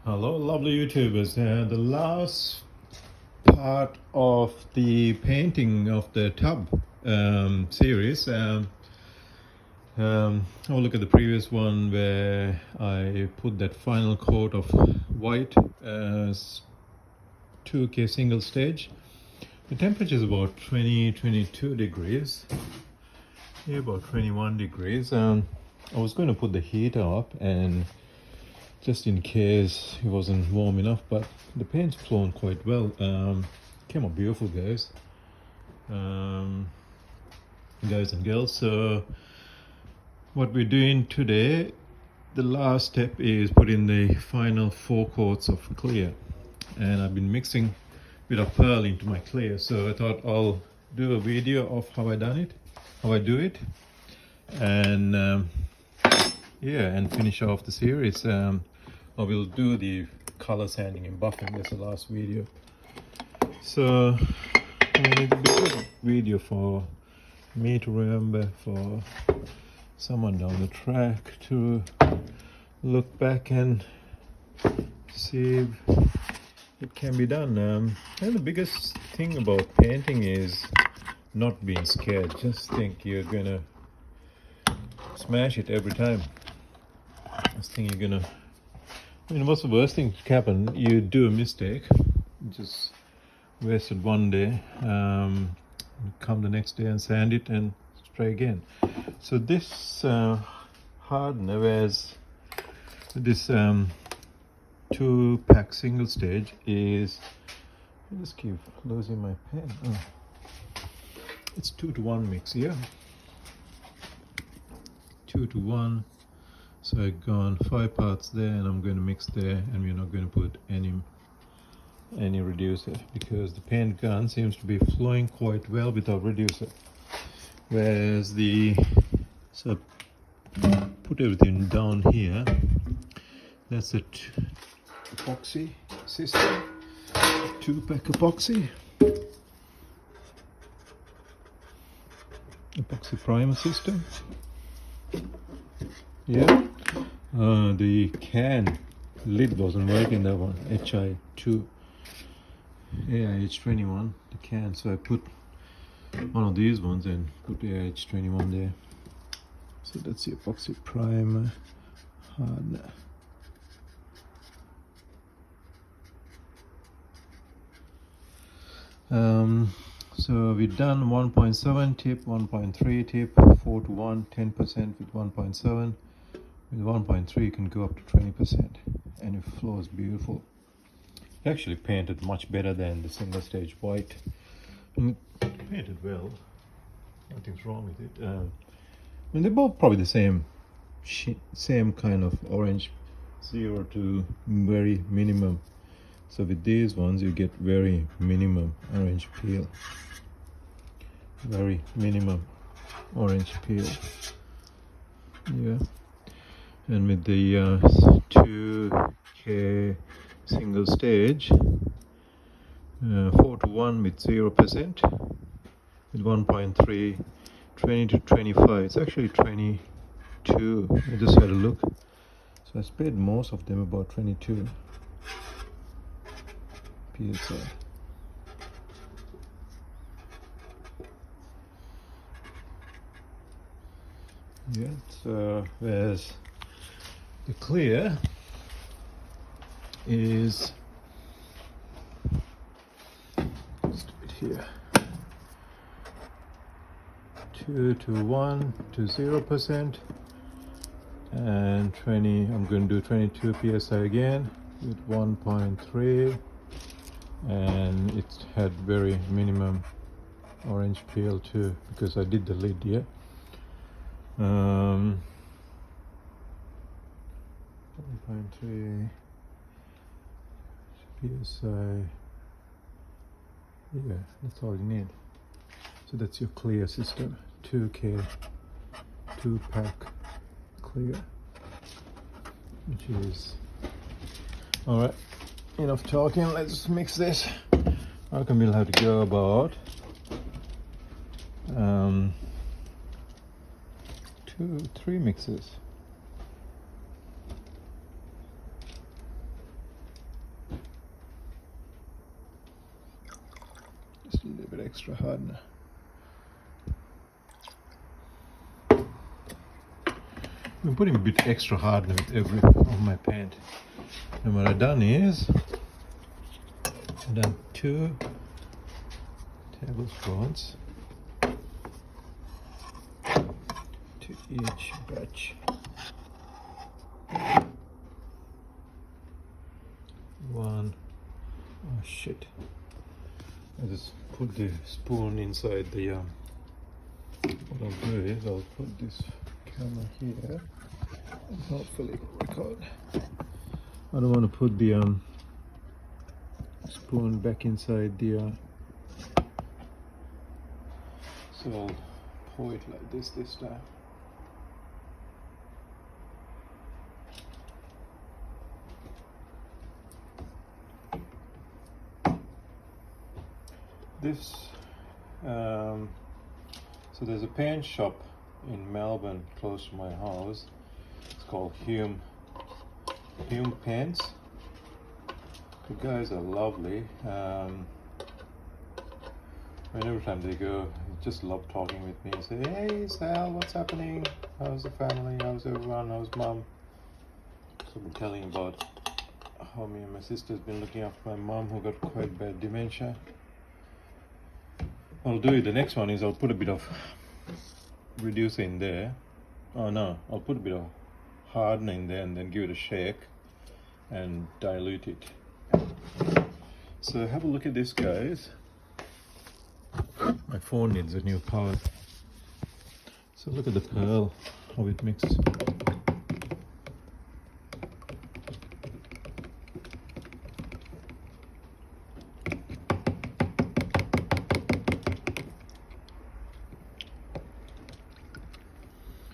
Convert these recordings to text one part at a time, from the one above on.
Hello, lovely YouTubers. The last part of the painting of the tub series. Have a look at the previous one where I put that final coat of white 2K single stage. The temperature is about 22 degrees. Yeah, about 21 degrees. I was going to put the heater up and just in case it wasn't warm enough, but the paint's flown quite well. Came out beautiful, guys. Guys and girls. So what we're doing today, the last step is putting the final 4 coats of clear, and I've been mixing a bit of pearl into my clear, so I thought I'll do a video of how I do it, and yeah, and finish off the series. I will do the color sanding and buffing. That's the last video. So I mean, it'll be a good video for me to remember, for someone down the track to look back and see if it can be done. And the biggest thing about painting is not being scared. Just think you're gonna smash it every time. Just think you're gonna, I mean, what's the worst thing to happen? You do a mistake, just wasted one day, come the next day and sand it and spray again. So this hardener, whereas this 2-pack single stage is, I just keep losing my pen. Oh. It's 2-to-1 mix here. 2-to-1. So I've gone 5 parts there, and I'm going to mix there, and we're not going to put any reducer because the paint gun seems to be flowing quite well without reducer. Whereas so put everything down here. That's a epoxy system, 2-pack epoxy primer system. Yeah. The can lid wasn't working, that one, HI2, AIH21, the can, so I put one of these ones and put AIH21 there. So that's the epoxy primer hardener. So we've done 1.7 tip, 1.3 tip, 4-to-1, 10% with 1.7. With 1.3 you can go up to 20%, and it flows beautiful. It actually painted much better than the single stage white. And it painted well, nothing's wrong with it. I mean, they're both probably the same kind of orange, 0 to very minimum. So with these ones you get very minimum orange peel. Very minimum orange peel. Yeah. And with the 2K single stage, 4-to-1 with 0%, with 1.3, 20 to 25. It's actually 22. I just had a look. So I sprayed most of them about 22 psi. Yeah, so there's the clear is just a bit here, 2-to-1 to 0%, and 20. I'm going to do 22 psi again with 1.3, and it had very minimum orange peel too because I did the lid here. 1.3 psi. Yeah, that's all you need. So that's your clear system, 2K 2-pack clear, which is all right. Enough talking, let's mix this. I reckon we'll have to go about 2-3 mixes. bit extra hardener. I'm putting a bit extra hardener with every of my paint. And what I've done is I've done 2 tablespoons to each batch. 1. Oh shit! I just put the spoon inside the. What I'll do is I'll put this camera here and hopefully record. I don't want to put the spoon back inside the. So I'll pour it like this time. This, so there's a paint shop in Melbourne close to my house. It's called Hume Paints. The guys are lovely. And every time they go, they just love talking with me and say, "Hey Sal, what's happening? How's the family? How's everyone? How's mom?" So I've been telling about how me and my sister's been looking after my mom who got quite bad dementia. I'll do it. The next one is I'll put a bit of reducer in there. Oh no, I'll put a bit of hardener in there and then give it a shake and dilute it. So have a look at this, guys. My phone needs a new power. So look at the pearl, how it mixes.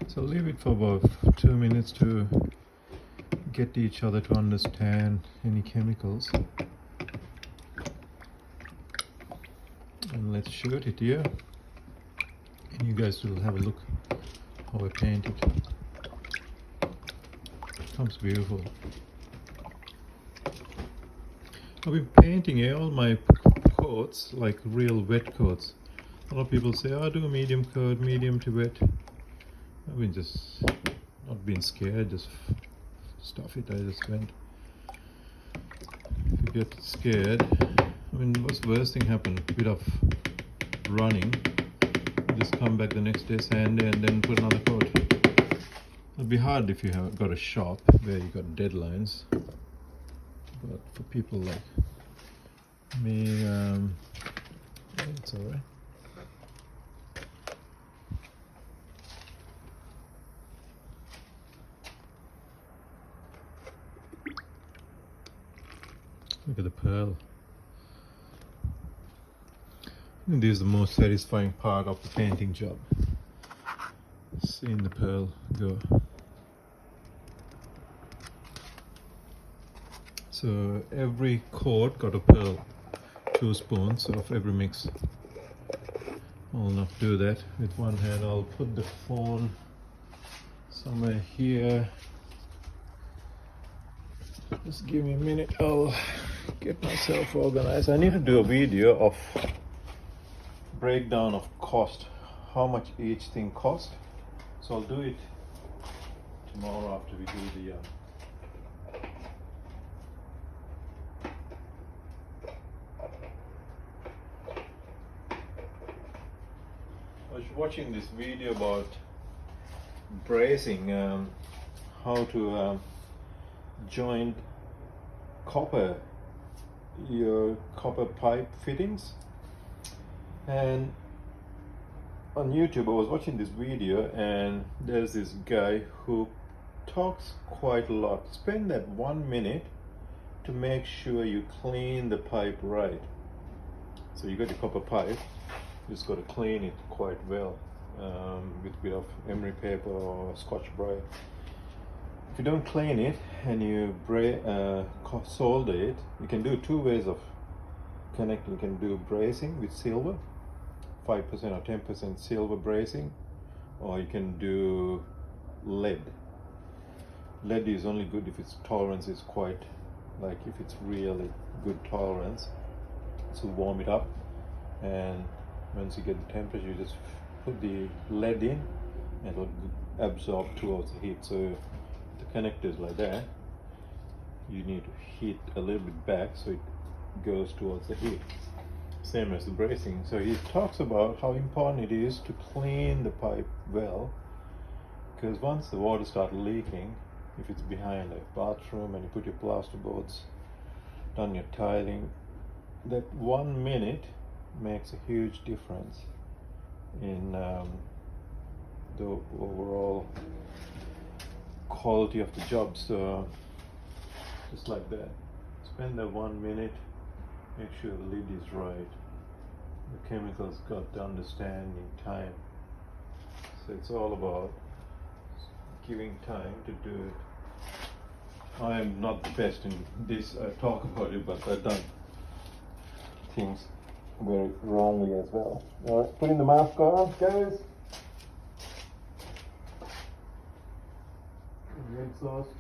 So leave it for about 2 minutes to get each other to understand any chemicals. And let's shoot it here. And you guys will have a look how I paint it. It comes beautiful. I've been painting all my coats like real wet coats. A lot of people say, "Oh, do a medium coat, medium to wet." I've been just not being scared, just stuff it. I just went. If you get scared, I mean, what's the worst thing happen? A bit of running. Just come back the next day, sand it, and then put another coat. It'll be hard if you have got a shop where you got deadlines. But for people like me, it's alright. Look at the pearl. I think this is the most satisfying part of the painting job. Seeing the pearl go. So every coat got a pearl. 2 spoons of every mix. I'll not do that with one hand. I'll put the phone somewhere here. Just give me a minute. I'll get myself organized. I need to do a video of breakdown of cost, how much each thing cost. So I'll do it tomorrow after we do the I was watching this video about bracing, how to join your copper pipe fittings. And on YouTube I was watching this video, and there's this guy who talks quite a lot. Spend that 1 minute to make sure you clean the pipe right. So you got your copper pipe, you just got to clean it quite well with a bit of emery paper or Scotch-Brite. If you don't clean it and you solder it, you can do 2 ways of connecting. You can do bracing with silver, 5% or 10% silver bracing, or you can do lead. Lead is only good if its tolerance is quite, like if it's really good tolerance. So warm it up and once you get the temperature, you just put the lead in and it'll absorb towards the heat. So the connectors like that, you need to heat a little bit back so it goes towards the heat. Same as the bracing. So he talks about how important it is to clean the pipe well, because once the water starts leaking, if it's behind a bathroom and you put your plasterboards, done your tiling, that 1 minute makes a huge difference in the overall quality of the job. So just like that, spend that 1 minute, make sure the lid is right, the chemicals got to understand in time. So it's all about giving time to do it. I am not the best in this, I talk about it, but I've done things very wrongly as well. Alright, putting the mask on, guys. The exhaust.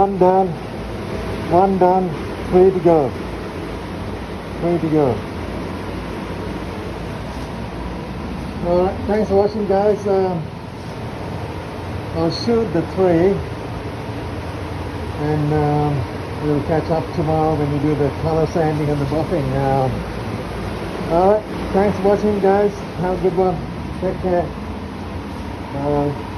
One done. One done. 3 to go. 3 to go. Alright, thanks for watching, guys. I'll shoot the 3 and we'll catch up tomorrow when we do the color sanding and the buffing. Alright, thanks for watching, guys. Have a good one. Take care. Bye.